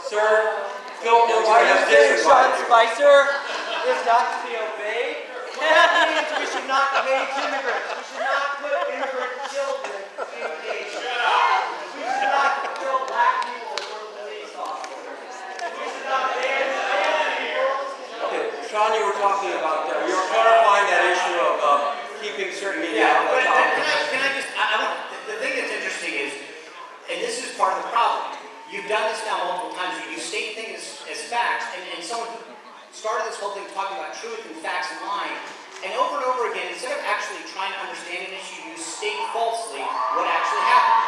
Sir, Phil, Why are you saying Sean Spicer is not to be obeyed? That means we should not engage immigrants. We should not put immigrant children in cages. We should not kill black people for police officers. We should not ban people. Okay, Sean, you were talking about, you were clarifying that issue of keeping certain media Yeah, but outlets can I just, the thing that's interesting is, and this is part of the problem, you've done this now multiple times, you state things as facts, and someone who started this whole thing talking about truth and facts and lying, and over again, instead of actually trying to understand an issue, you state falsely what actually happened.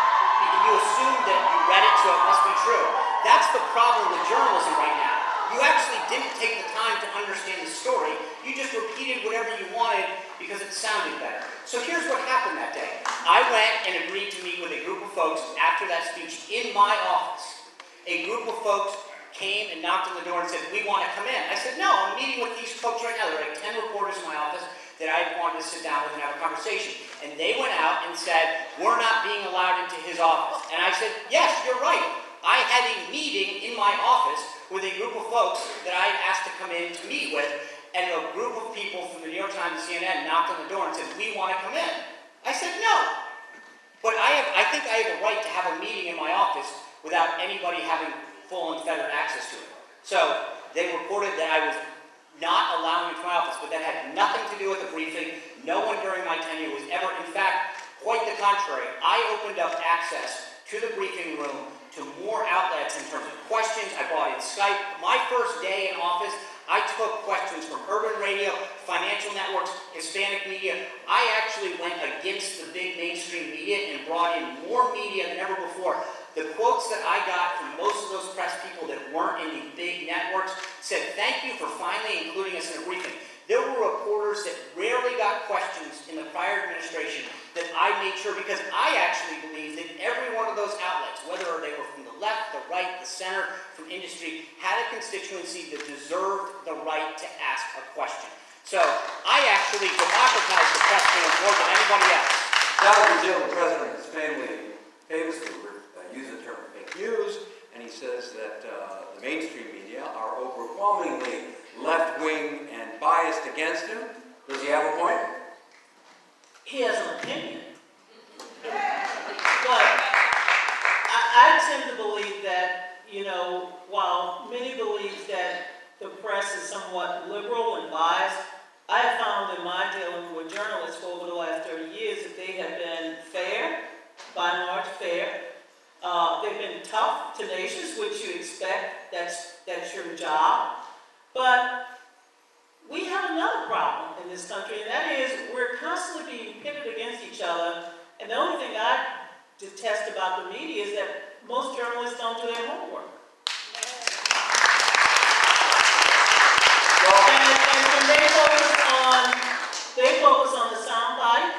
You assume that you read it, so it must be true. That's the problem with journalism right now. You actually didn't take the time to understand the story. You just repeated whatever you wanted because it sounded better. So here's what happened that day. I went and agreed to meet with a group of folks after that speech in my office. A group of folks came and knocked on the door and said, we want to come in. I said, no, I'm meeting with these folks right now. There are like 10 reporters in my office that I wanted to sit down with and have a conversation. And they went out and said, we're not being allowed into his office. And I said, yes, you're right. I had a meeting in my office with a group of folks that I had asked to come in to meet with, and a group of people from the New York Times and CNN knocked on the door and said, we want to come in. I said, no. But I think I have a right to have a meeting in my office without anybody having full unfettered access to it. So they reported that I was not allowing me to my office, but that had nothing to do with the briefing. No one during my tenure was ever, in fact, quite the contrary. I opened up access to the briefing room to more outlets in terms of questions. I brought in Skype. My first day in office, I took questions from urban radio, financial networks, Hispanic media. I actually went against the big mainstream media and brought in more media than ever before. The quotes that I got from most of those press people that weren't in the big networks said, thank you for finally including us in a briefing. There were reporters that rarely got questions in the prior administration that I made sure, because I actually believe that every one of those outlets, whether they were from the left, the right, the center, from industry, had a constituency that deserved the right to ask a question. So I actually democratized the press more than anybody else. Donna Brazile, the president of his family, famously used the term fake news, and he says that the mainstream media are overwhelmingly left-wing and biased against him. Does he have a point? He has an opinion. But I tend to believe that, while many believe that the press is somewhat liberal and biased, I have found in my dealing with journalists for over the last 30 years that they have been fair, by and large fair. They've been tough, tenacious, which you expect. That's your job. But we have another problem in this country, and that is we're constantly being pitted against each other. And the only thing I detest about the media is that most journalists don't do their homework. And they focus on the soundbite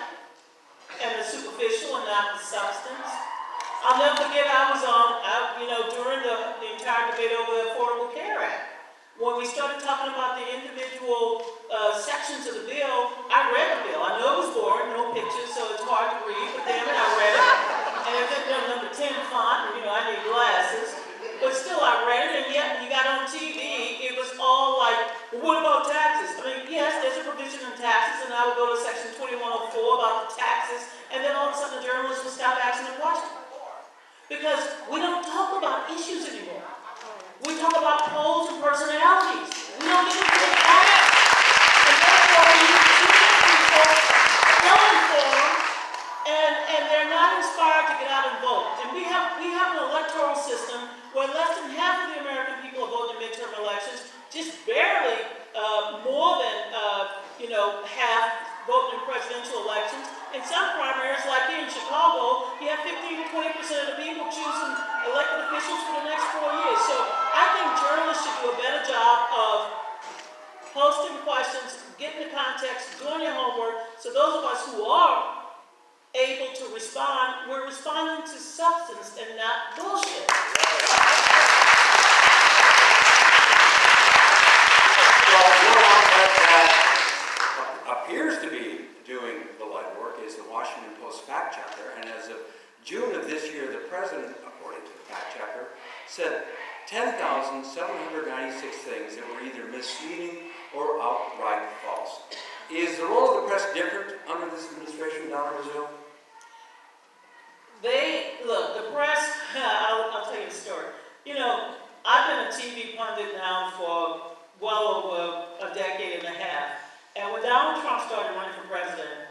and the superficial and not the substance. I'll never forget I was on, during the entire debate over the Affordable Care Act. When we started talking about the individual sections of the bill, I read the bill. I know it was boring, no pictures, so it's hard to read, but damn it, I read it. And it's at number 10 font, and I need glasses. But still, I read it, and yet when you got on TV, it was all like, well, what about taxes? I mean, yes, there's a provision in taxes, and I would go to section 2104 about the taxes, and then all of a sudden the journalists would stop asking the question. Because we don't talk about issues anymore. We talk about polls and personalities. We don't get into the facts. And therefore, you get people well-informed, and they're not inspired to get out and vote. And we have an electoral system where less than half of the American people are voting in midterm elections, just barely more than half voting in presidential elections. In some primaries, like here in Chicago, you have 15 to 20% of the people choosing elected officials for the next 4 years. So I think journalists should do a better job of posting questions, getting the context, doing your homework, so those of us who are able to respond, we're responding to substance and not bullshit. Well, one outlet that appears to be doing the legwork is the Washington Post fact checker, and as of June of this year, the president, according to the fact checker, said 10,796 things that were either misleading or outright false. Is the role of the press different under this administration, Donna Brazile? Look, the press, I'll tell you a story. You know, I've been a TV pundit now for well over a decade and a half. And when Donald Trump started running for president,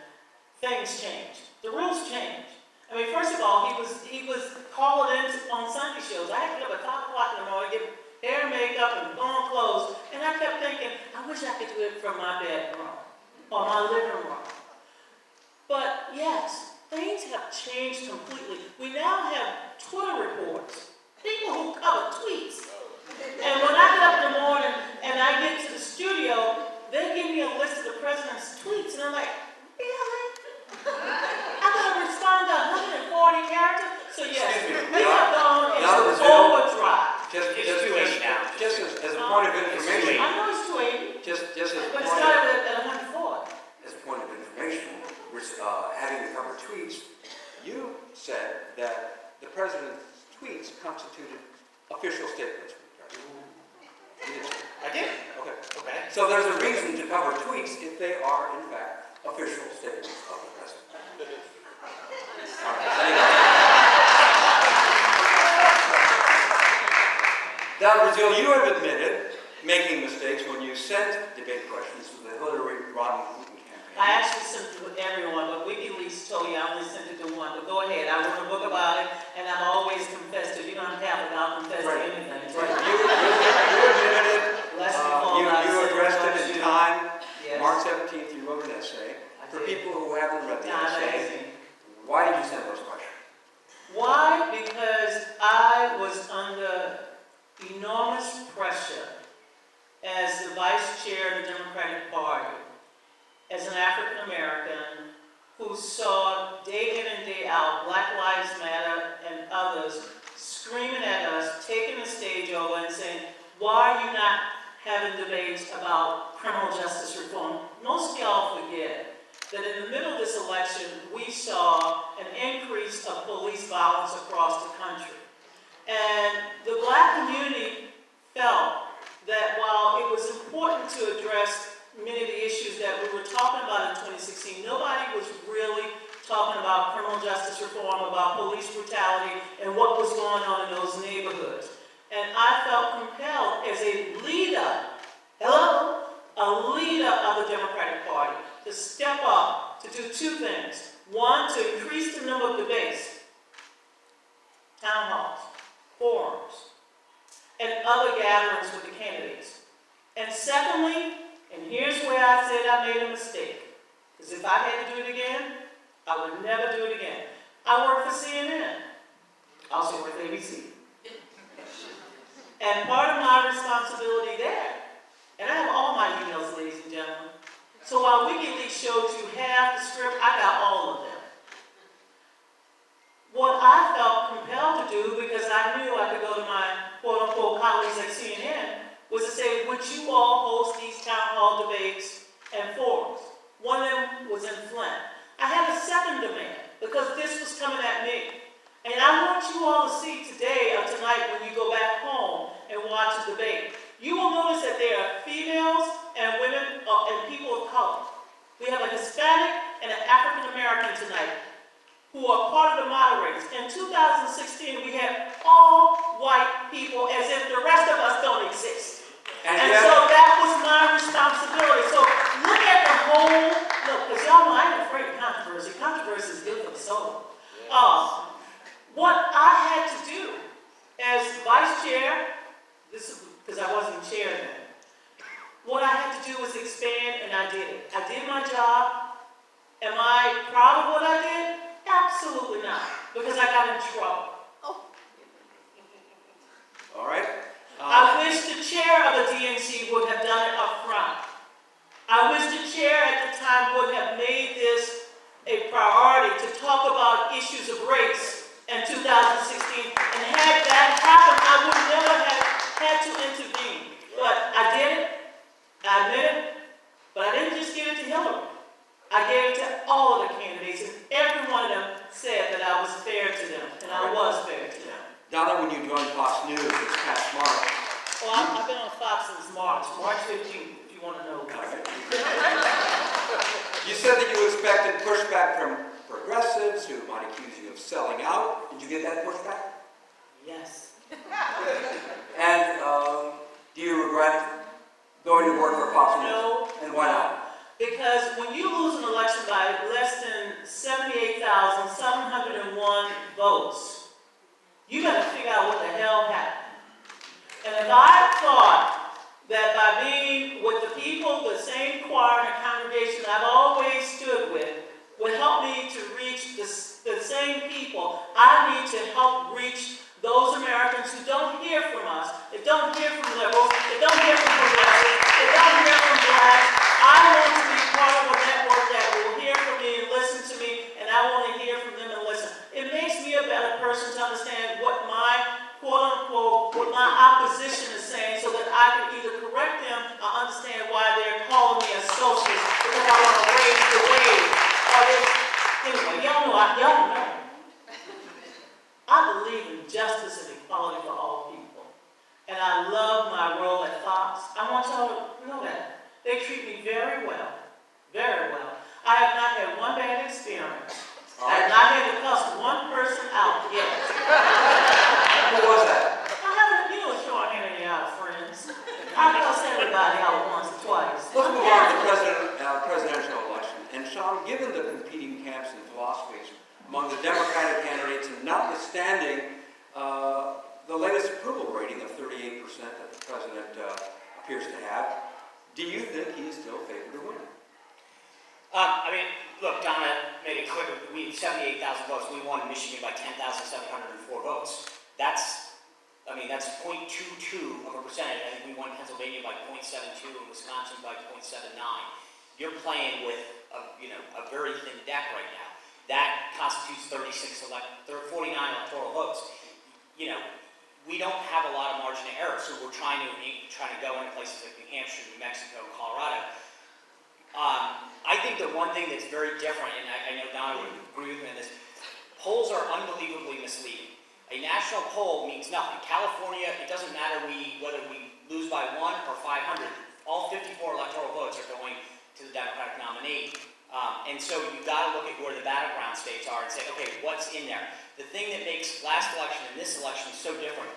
things changed. The rules changed. I mean, first of all, he was calling in on Sunday shows. I had to get up at 5 o'clock in the morning, get hair and makeup and put on clothes. And I kept thinking, I wish I could do it from my bedroom or my living room. But yes, things have changed completely. We now have Twitter reports, people who cover tweets. And when I get up in the morning and I get to the studio, they give me a list of the president's tweets, and I'm like, really? I gotta respond to 140 characters? So yes, we have gone into overdrive. It's 280 now. Just as a point of information. I know it's 280, Just as a but it point started of, at 140. as a point of information, we're having to cover tweets. You said that the president's tweets constituted official statements. You did say that. I did. Okay. Okay. So there's a reason to cover tweets if they are, in fact, official statements of the president. All right, thank you. Donna Brazile, you have admitted making mistakes when you sent debate questions to the Hillary Rodham Clinton campaign. I actually sent it to everyone, but WikiLeaks told you I only sent it to one. But go ahead, I wrote a book about it, and I've always confessed to it. You don't have to, I'll confess to anything. Right. You admitted it. Less than all You addressed it in Time. Yes. March 17th, you wrote an essay. For did. people who haven't read the Time essay, magazine. why did you send those questions? Why? Because I was under enormous pressure as the vice chair of the Democratic Party, as an African American who saw day in and day out Black Lives Matter and others screaming at us, taking the stage over and saying, why are you not having debates about criminal justice reform? Most of y'all forget that in the middle of this election, we saw an increase of police violence across the country. And the Black community felt that while it was important to address many of the issues that we were talking about in 2016, nobody was really talking about criminal justice reform, about police brutality, and what was going on in those neighborhoods. And I felt compelled as a leader, a leader of the Democratic Party, to step up to do two things. One, to increase the number of debates, town halls, forums, and other gatherings with the candidates. And secondly, and here's where I said I made a mistake, because if I had to do it again, I would never do it again. I work for CNN. I also work for ABC. And part of my responsibility there, and I have all my emails, ladies and gentlemen, so while WikiLeaks showed you half the script, I got all of them. What I felt compelled to do, because I knew I could go to my quote-unquote colleagues at CNN, was to say, would you all host these town hall debates and forums? One of them was in Flint. I had a second demand, because this was coming at me. And I want you all to see today or tonight when you go back home and watch the debate. You will notice that there are females and women and people of color. We have a Hispanic and an African American tonight who are part of the moderators. In 2016, we had all white people as if the rest of us don't exist. And so that was my responsibility. So look at the whole, because y'all know I ain't afraid of controversy. Controversy is good for the soul. What I had to do as vice chair, this is because I wasn't chair then, what I had to do was expand, and I did it. I did my job. Am I proud of what I did? Absolutely not, because I got in trouble. All right. I wish the chair of the DNC would have done it up front. I wish the chair at the time would have made this a priority to talk about issues of race in 2016. And had that happened, I would never have had to intervene. But I did it. I admit it. But I didn't just give it to Hillary. I gave it to all of the candidates, and every one of them said that I was fair to them, and I was fair to them. Donna, when you joined Fox News this past March, Well, I've been on Fox since March 15th, if you want to know. you said that you expected pushback from progressives who might accuse you of selling out. Did you get that pushback? Yes. And do you regret going to work for Fox News? No. And why not? Because when you lose an election by less than 78,701 votes, you got to figure out what the hell happened. And if I thought that by being with the people, the same choir and congregation I've always stood with, would help me to reach the same people, I need to help reach those Americans who don't hear from us, that don't hear from liberals, that don't hear from progressives, that don't hear from blacks. I want to be part of a network that will hear from me and listen to me, and I want to hear from them and listen. It makes me a better person to understand what my quote-unquote, what my opposition is saying, so that I can either correct them or understand why they're calling me a socialist, because I want to raise the wage. Anyway, y'all know. I believe in justice and equality for all people. And I love my role at Fox. I want y'all to know that. They treat me very well. Very well. I have not had one bad experience. I have not had to cuss one person out yet. Who was that? I haven't, you know, short-handed out, friends. I cuss everybody out once or twice. Let's move on to the presidential election. And Sean, given the competing camps and philosophies among the Democratic candidates, and notwithstanding the latest approval rating of 38% that the president appears to have, do you think he is still favored to win? I mean, look, Donna made it clear that we had 78,000 votes. We won Michigan by 10,704 votes. That's 0.22 of a percentage. I think we won Pennsylvania by 0.72 and Wisconsin by 0.79. You're playing with a very thin deck right now. That constitutes 49 electoral votes. You know, we don't have a lot of margin of error, so we're trying to go into places like New Hampshire, New Mexico, Colorado. I think the one thing that's very different, and I know Donna would agree with me on this, polls are unbelievably misleading. A national poll means nothing. California, it doesn't matter whether we lose by 1 or 500. All 54 electoral votes are going to the Democratic nominee. And so you've got to look at where the battleground states are and say, okay, what's in there? The thing that makes last election and this election so different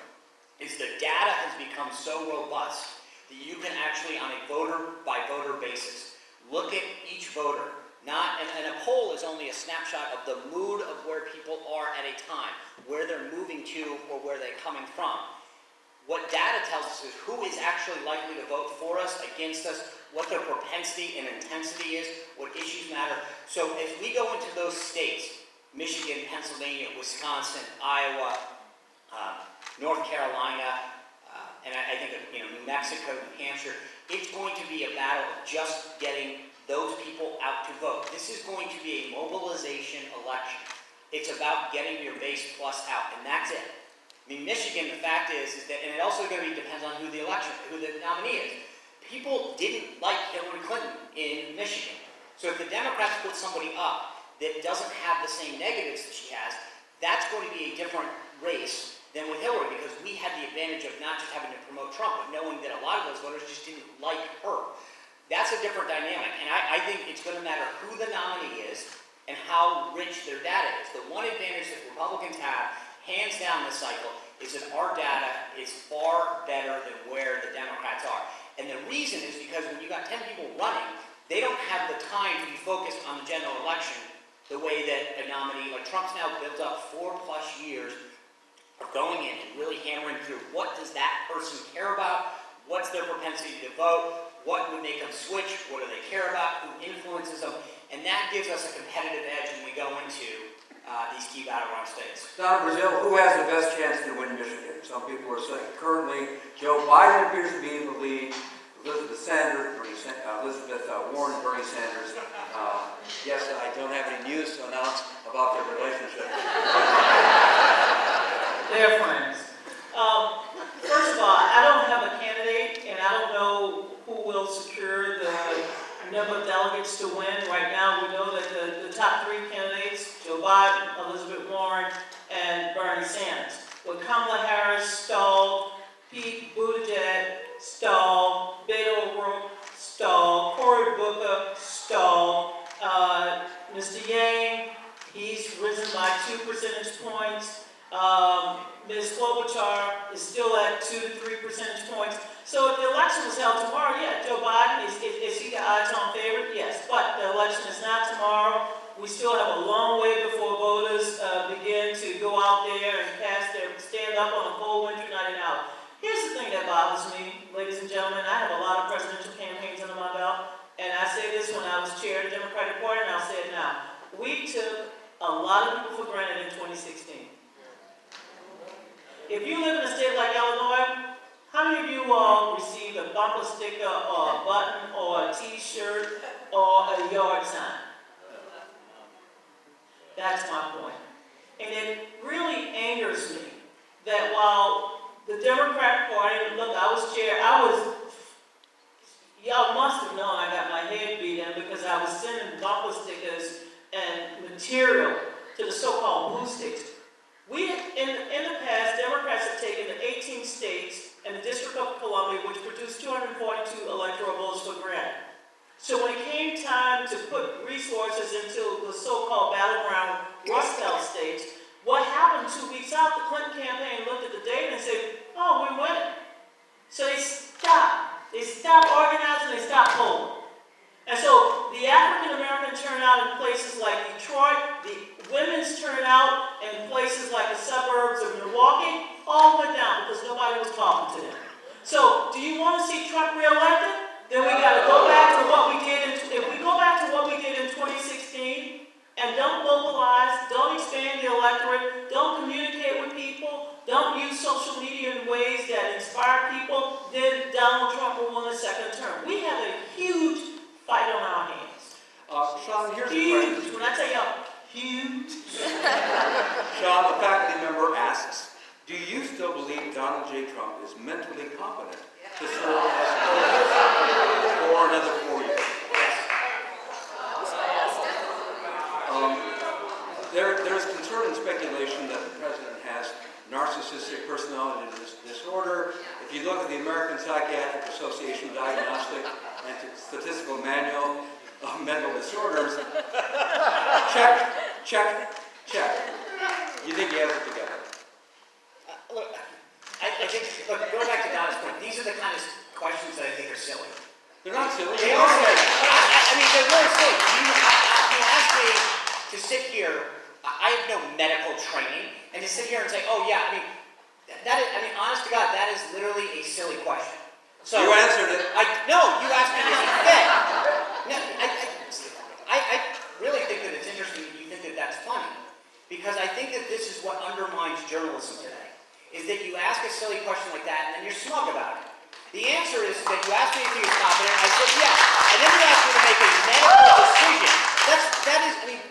is the data has become so robust that you can actually, on a voter-by-voter basis, look at each voter. And a poll is only a snapshot of the mood of where people are at a time, where they're moving to or where they're coming from. What data tells us is who is actually likely to vote for us, against us, what their propensity and intensity is, what issues matter. So as we go into those states, Michigan, Pennsylvania, Wisconsin, Iowa, North Carolina, and I think New Mexico, New Hampshire, it's going to be a battle of just getting those people out to vote. This is going to be a mobilization election. It's about getting your base plus out, and that's it. I mean, Michigan, the fact is that, and it also depends on who the nominee is. People didn't like Hillary Clinton in Michigan. So if the Democrats put somebody up that doesn't have the same negatives that she has, that's going to be a different race than with Hillary, because we had the advantage of not just having to promote Trump, but knowing that a lot of those voters just didn't like her. That's a different dynamic, and I think it's going to matter who the nominee is and how rich their data is. The one advantage that Republicans have, hands down this cycle, is that our data is far better than where the Democrats are. And the reason is because when you got 10 people running, they don't have the time to be focused on the general election the way that a nominee like Trump's now built up 4+ years of going in and really hammering through what does that person care about, what's their propensity to vote, what would make them switch, what do they care about, who influences them, and that gives us a competitive edge when we go into these key battleground states. Donna Brazile, who has the best chance to win Michigan? Some people are saying currently Joe Biden appears to be in the lead. Elizabeth Warren, Bernie Sanders. Yes, I don't have any news to announce about their relationship. They're friends. First of all, I don't have a candidate, and I don't know who will secure the number of delegates to win. Right now, we know that the top 3 candidates, Joe Biden, Elizabeth Warren, and Bernie Sanders. But come Mr. Yang, he's risen by 2 percentage points. Ms. Klobuchar is still at 2 to 3 percentage points. So if the election was held tomorrow, yeah, Joe Biden, is he the odds-on favorite? Yes, but the election is not tomorrow. We still have a long way before voters begin to go out there and stand up on a cold winter night and out. Here's the thing that bothers me, ladies and gentlemen. I have a lot of presidential campaigns under my belt, and I say this when I was chair of the Democratic Party, and I'll say it now. We took a lot of people for granted in 2016. If you live in a state like Illinois, how many of you all received a bumper sticker or a button or a t-shirt or a yard sign? That's my point. And it really angers me that while the Democratic Party, look, I was chair, y'all must have known I got my head beat in because I was sending bumper stickers and material to the so-called blue states. In the past, Democrats have taken the 18 states and the District of Columbia, which produced 242 electoral votes for granted. So when it came time to put resources into the so-called battleground Rust Belt states, what happened 2 weeks out, the Clinton campaign looked at the data and said, oh, we're winning. So they stopped. They stopped organizing, they stopped polling. And so the African-American turnout in places like Detroit, the women's turnout in places like the suburbs of Milwaukee, all went down because nobody was talking to them. So do you want to see Trump reelected? Then we got to go back to what we did. If we go back to what we did in 2016 and don't mobilize, don't expand the electorate, don't communicate with people, don't use social media in ways that inspire people, then Donald Trump will win a second term. We have a huge fight on our hands. Sean, here's the Huge. question. When I tell y'all, huge. Sean, a faculty member asks, do you still believe Donald J. Trump is mentally competent to serve as president for another 4 years? There's concern and speculation that the president has narcissistic personality disorder. If you look at the American Psychiatric Association Diagnostic and Statistical Manual of Mental Disorders, check. You think he has it together? Look, I think, going back to Donna's point, these are the kind of questions that I think are silly. They're not silly. They are silly. I mean, they're really silly. You asked me to sit here, I have no medical training, and to sit here and say, oh yeah, honest to God, that is literally a silly question. So You answered it. No, you asked me, is he fit? No, I really think that it's interesting that you think that that's funny, because I think that this is what undermines journalism today, is that you ask a silly question like that, and then you're smug about it. The answer is that you asked me if he was competent, I said yes, and then you asked me to make a medical decision.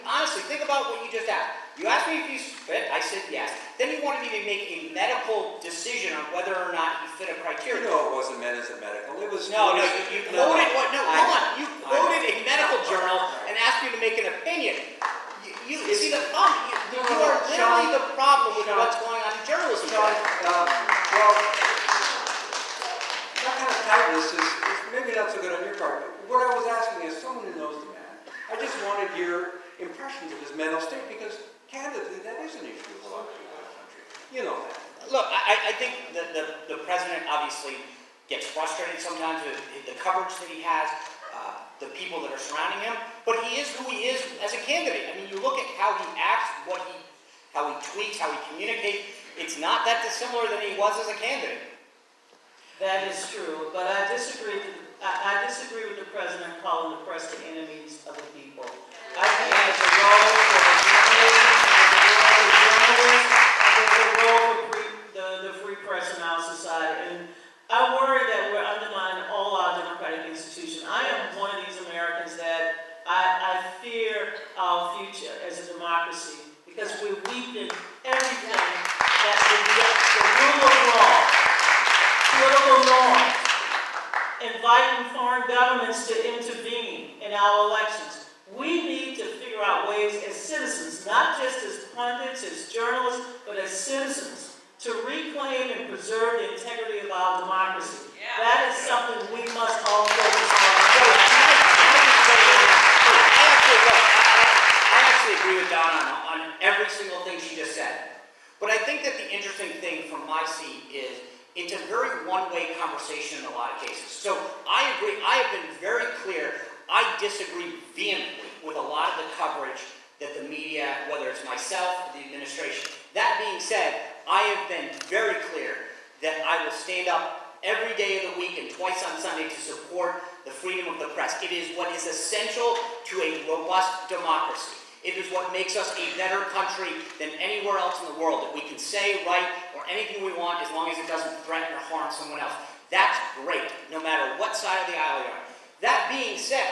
Honestly, think about what you just asked. You asked me if he's fit, I said yes. Then you wanted me to make a medical decision on whether or not he fit a criteria. No, it wasn't meant as a medical. It was. You quoted what? No, hold on. You quoted a medical journal and asked me to make an opinion. You see the problem? You are literally the problem with what's going on in journalism. Well, that kind of tightness is maybe not so good on your part. But what I was asking is, someone who knows the man, I just wanted your impressions of his mental state, because candidly, that is an issue with a lot of people in the country. You know that. Look, I think the president obviously gets frustrated sometimes with the coverage that he has, the people that are surrounding him, but he is who he is as a candidate. I mean, you look at how he acts, how he tweets, how he communicates, it's not that dissimilar than he was as a candidate. That is true, but I disagree with the president calling the press the enemies of the people. I think there's a role for the journalists, and there's a role for the free press in our society. And I worry that we're undermining all our democratic institutions. I am one of these Americans that I fear our future as a democracy, because we're weakening everything that the rule of law, political norms, inviting foreign governments to intervene in our elections. We need to figure out ways as citizens, not just as pundits, as journalists, but as citizens, to reclaim and preserve the integrity of our democracy. Yeah. That is something we must all focus on. agree with Donna on every single thing she just said. But I think that the interesting thing from my seat is it's a very one-way conversation in a lot of cases. So I agree, I have been very clear, I disagree vehemently with a lot of the coverage that the media, whether it's myself or the administration. That being said, I have been very clear that I will stand up every day of the week and twice on Sunday to support the freedom of the press. It is what is essential to a robust democracy. It is what makes us a better country than anywhere else in the world, that we can say, write, or anything we want as long as it doesn't threaten or harm someone else. That's great, no matter what side of the aisle you're on. That being said,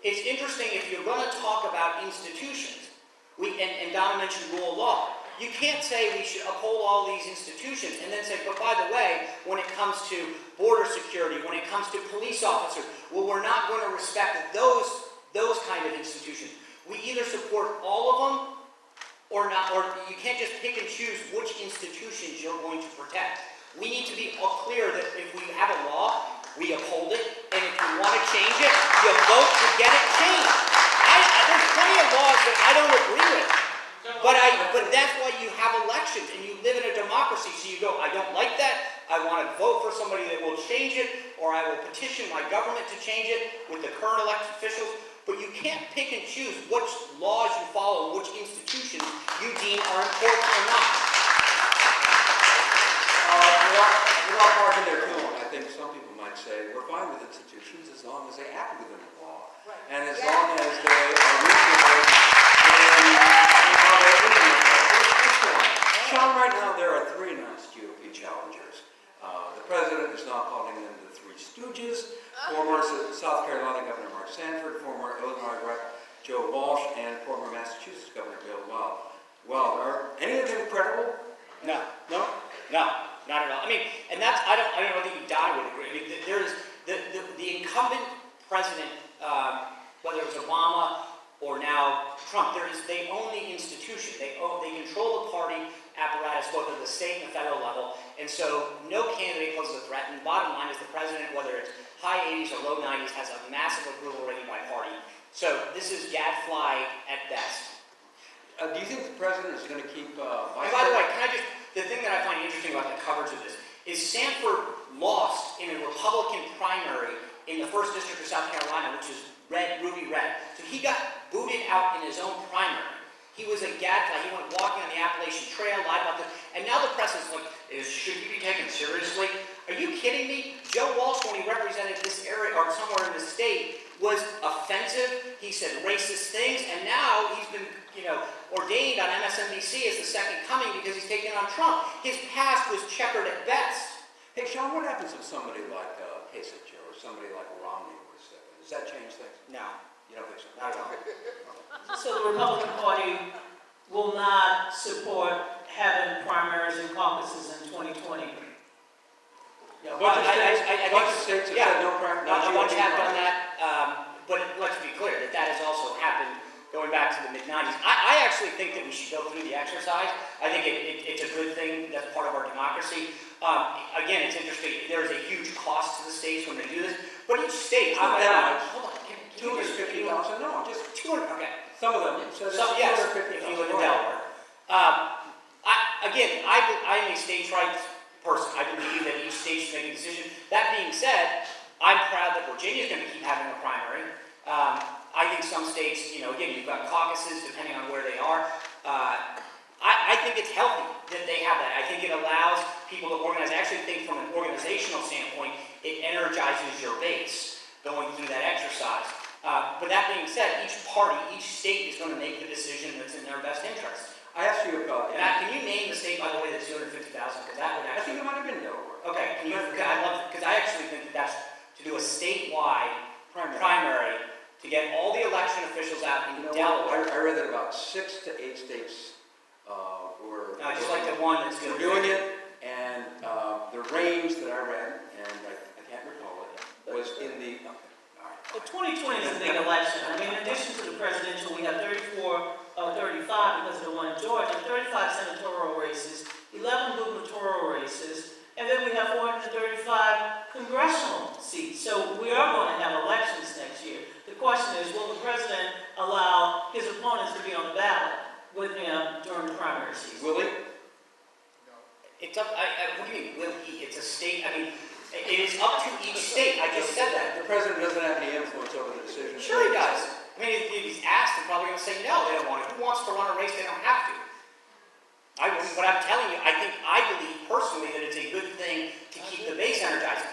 it's interesting if you're going to talk about institutions, and Donna mentioned rule of law, you can't say we should uphold all these institutions and then say, but by the way, when it comes to border security, when it comes to police officers, well, we're not going to respect those kind of institutions. We either support all of them or not, or you can't just pick and choose which institutions you're going to protect. We need to be clear that if we have a law, we uphold it, and if you want to change it, you vote to get it changed. There's plenty of laws that I don't agree with, but that's why you have elections, and you live in a democracy, so you go, I don't like that, I want to vote for somebody that will change it, or I will petition my government to change it with the current elected officials. But you can't pick and choose which laws you follow, which institutions you deem are important or not. We're all parking there too, and I think some people might say, we're fine with institutions as long as they act within the law. Right. And as long as they are reasonable in how they implement it. Sean, right now there are 3 announced GOP challengers. The president is now calling them the 3 Stooges. Former South Carolina Governor Mark Sanford, former Illinois Rep. Joe Walsh, and former Massachusetts Governor Bill Weld. Well, are any of them credible? No, not at all. I mean, and that's I don't think Donna would agree. I mean, there is the incumbent president, whether it was Obama or now Trump. They own the institution. They control the party apparatus, both at the state and the federal level. And so, no candidate poses a threat. And bottom line is the president, whether it's high 80s or low 90s, has a massive approval rating by party. So this is gadfly at best. Do you think the president is going to keep? And by the way, the thing that I find interesting about the coverage of this is Sanford lost in a Republican primary in the 1st District of South Carolina, which is ruby red. So he got booted out in his own primary. He was a gadfly. He went walking on the Appalachian Trail, lied about this. And now the press is like, should he be taken seriously? Are you kidding me? Joe Walsh, when he represented this area or somewhere in the state, was offensive. He said racist things. And now he's been, ordained on MSNBC as the second coming because he's taking on Trump. His past was checkered at best. Hey, Sean, what happens if somebody like Kasich or somebody like Romney was does that change things? No. You don't think so? Not at all. So the Republican Party will not support having primaries and caucuses in 2020. Yeah, Bunch of states have said no primary. A bunch have done that, but let's be clear that has also happened going back to the mid-90s. I actually think that we should go through the exercise. I think it's a good thing that's part of our democracy. Again, it's interesting. There's a huge cost to the states when they do this, but each state. Hold on. Hold on. 250,000? No, just 200. Okay. some of them. So Yes, if you live in Delaware. I am a states' rights person. I believe that each state should make a decision. That being said, I'm proud that Virginia's going to keep having a primary. I think some states, again, you've got caucuses depending on where they are. I think it's healthy that they have that. I think it allows people to organize. I actually think from an organizational standpoint, it energizes your base going through that exercise. But that being said, each party, each state is going to make the decision that's in their best interest. I asked you about. Matt, can you name the state, by the way, that's 250,000? Because that would I actually. think it might have been Delaware. Okay, I love because I actually think that that's to do a statewide primary to get all the election officials out in Delaware. I read that about 6 to 8 states were. Just like the one that's were doing it, and the range that I read, and I can't recall it, was in the. Well, 2020 is a big election. I mean, in addition to the presidential, we have 34 or 35 because of the one in Georgia, 35 senatorial races, 11 gubernatorial races, and then we have 435 congressional seats. So we are going to have elections next year. The question is, will the president allow his opponents to be on the ballot? season. Will he? It's up, what do you mean, will he? It's a state, I mean, it is up to each state, I just said that. The president doesn't have any influence over the decision. Sure he does. I mean, if he's asked, they're probably gonna say no, they don't want it. Who wants to run a race they don't have to? What I'm telling you, I believe personally that it's a good thing to keep the base energized.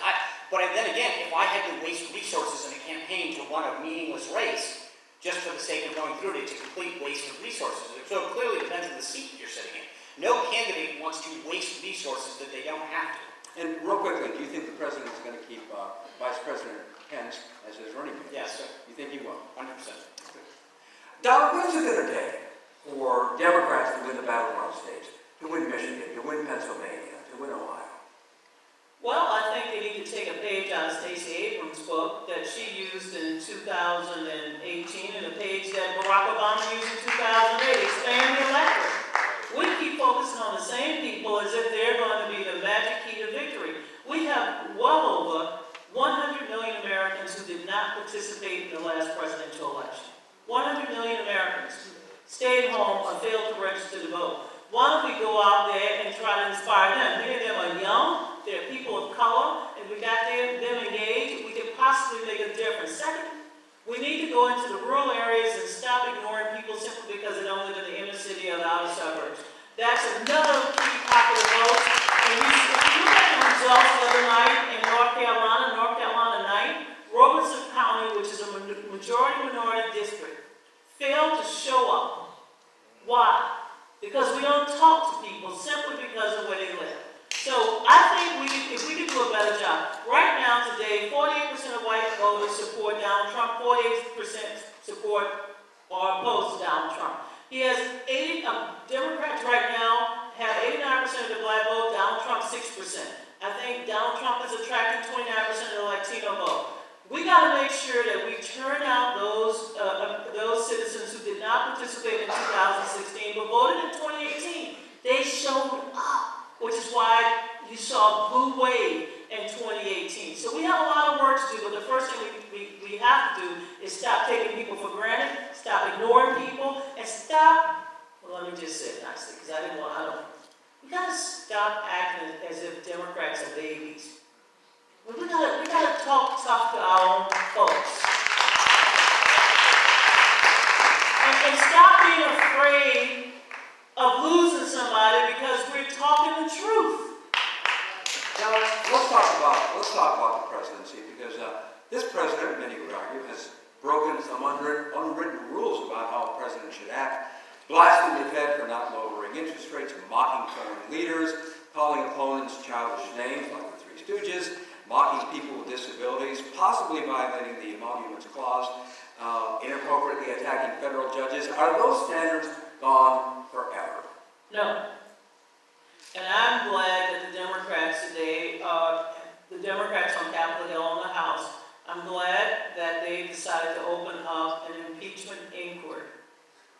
But then again, if I had to waste resources in a campaign to run a meaningless race, just for the sake of going through it, it's a complete waste of resources. So it clearly depends on the seat that you're sitting in. No candidate wants to waste resources that they don't have to. And real quickly, do you think the president is going to keep Vice President Pence as his running mate? Yes, sir. You think he will? 100%. Don, what is it going to take for Democrats to win the battleground states, to win Michigan, to win Pennsylvania, to win Ohio? Well, I think they need to take a page out of Stacey Abrams' book that she used in 2018 and a page that Barack Obama used in 2008, expand the electorate. We keep focusing on the same people as if they're going to be the magic key to victory. We have well over 100 million Americans who did not participate in the last presidential election. 100 million Americans stayed home or failed to register to vote. Why don't we go out there and try to inspire them? Many of them are young, they're people of color, and we got them engaged, we could possibly make a difference. Second, we need to go into the rural areas and stop ignoring people simply because they don't live in the inner city or the outer suburbs. That's another key popular vote. And if you look at the results the other night in North Carolina night, Robeson County, which is a majority minority district, failed to show up. Why? Because we don't talk to people simply because of where they live. So I think if we could do a better job. Right now, today, 48% of white voters support Donald Trump, 48% support or oppose Donald Trump. He has Democrats right now have 89% of the black vote, Donald Trump 6%. I think Donald Trump is attracting 29% of the Latino vote. We got to make sure that we turn out those citizens who did not participate in 2016 but voted in 2018. They showed up, which is why you saw a blue wave in 2018. So we have a lot of work to do, but the first thing we have to do is stop taking people for granted, stop ignoring people, and stop, well, let me just say it nicely, because we got to stop acting as if Democrats are babies. We gotta talk tough to our own folks. And stop being afraid of losing somebody because we're talking the truth. Now, let's talk about the presidency, because this president, many would argue, has broken some unwritten rules about how a president should act, blasting the Fed for not lowering interest rates, mocking foreign leaders, calling opponents childish names like the Three Stooges, mocking people with disabilities, possibly violating the Emoluments Clause, inappropriately attacking federal judges. Are those standards gone forever? No. And I'm glad that the Democrats today, the Democrats on Capitol Hill in the House, I'm glad that they decided to open up an impeachment inquiry.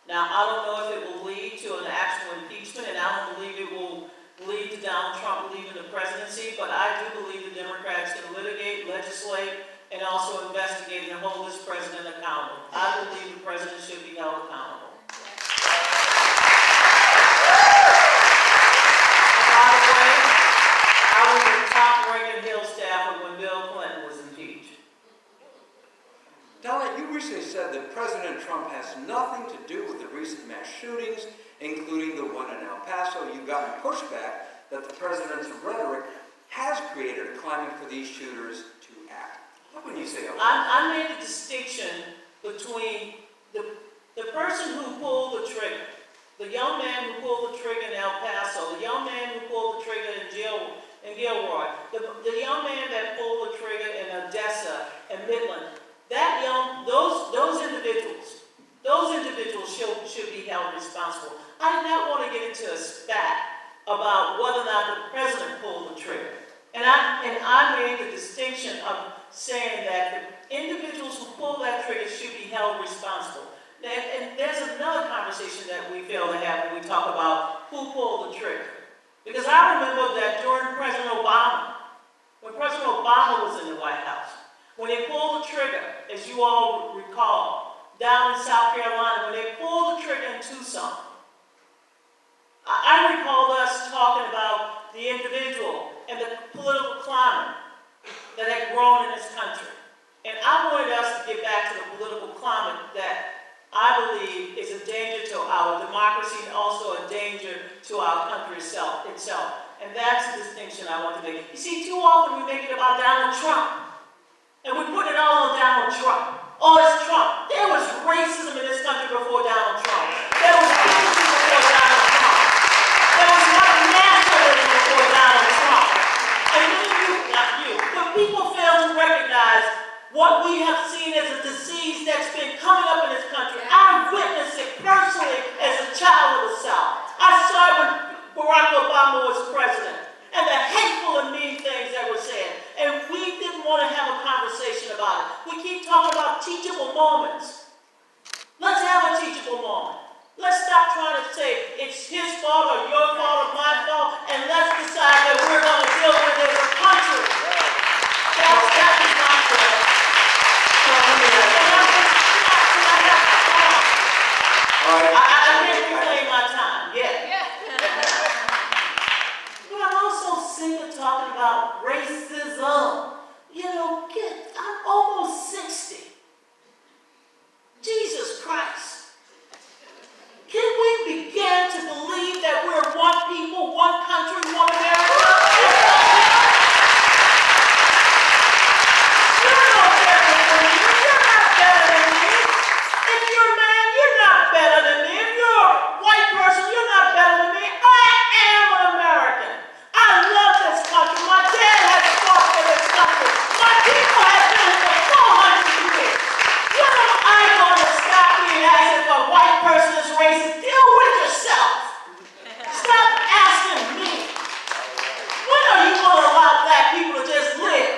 Now, I don't know if it will lead to an actual impeachment, and I don't believe it will lead to Donald Trump leaving the presidency, but I do believe the Democrats can litigate, legislate, and also investigate and hold this president accountable. I believe the president should be held accountable. By the way, I was a top-ranking Hill staffer when Bill Clinton was impeached. Donna, you recently said that President Trump has nothing to do with the recent mass shootings, including the one in El Paso. You've gotten pushback that the president's rhetoric has created a climate for these shooters to act. What would you say about that? I made a distinction between the person who pulled the trigger, the young man who pulled the trigger in El Paso, the young man who pulled the trigger in Gilroy, the young man that pulled the trigger in Odessa and Midland. Those individuals should be held responsible. I did not want to get into a spat about whether or not the president pulled the trigger. And I made the distinction of saying that the individuals who pull that trigger should be held responsible. And there's another conversation that we fail to have when we talk about who pulled the trigger. Because I remember that during President Obama, when President Obama was in the White House, when they pulled the trigger, as you all recall, down in South Carolina, when they pulled the trigger in Tucson, democracy and also a danger to our country itself. And that's the distinction I want to make. You see, too often we make it about Donald Trump. And we put it all on Donald Trump. Oh, it's Trump. There was racism in this country before Donald Trump. There was bigotry before Donald Trump. There was not nationalism before Donald Trump. And not you, but people fail to recognize what we have seen as a disease that's been coming up in this country. I witnessed it personally as a child of the South. I saw it when Barack Obama was president, and the hateful and mean things that were said. And we didn't want to have a conversation about it. We keep talking about teachable moments. Let's have a teachable moment. Let's stop trying to say it's his fault or your fault or my fault, and let's decide that we're going to deal with it as a country. That is my fault. I can't reclaim my time. Yeah. But I'm also sick of talking about racism. You know, I'm almost 60. Jesus Christ. Can we begin to believe that we're one people, one country, one America? You're no better than me. You're not better than me. If you're a man, you're not better than me. If you're a white person, you're not better than me. I am an American. I love this country. My dad has fought for this country. My people have been here for 400 years. When am I going to stop being asked if a white person is racist? Deal with yourself. Stop asking me. When are you going to allow black people to just live?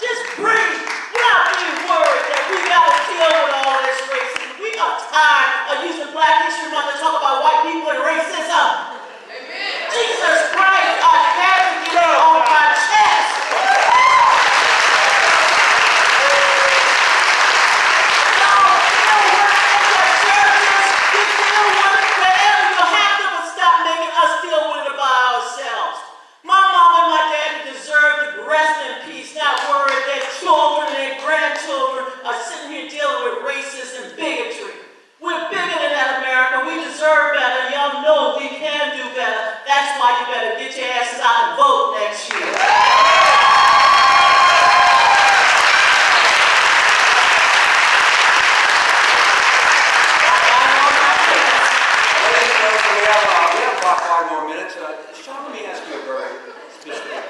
Just breathe. Without being worried that we got to deal with all this racism. We are tired of using Black History Month to talk about white people and racism. Amen. Jesus Christ, I had to get it on my chest. Children and grandchildren are sitting here dealing with racism and bigotry. We're bigger than that, America. We deserve better. Y'all know we can do better. That's why you better get your asses out and vote next year. We have about 5 more minutes. Sean, let me ask you a very specific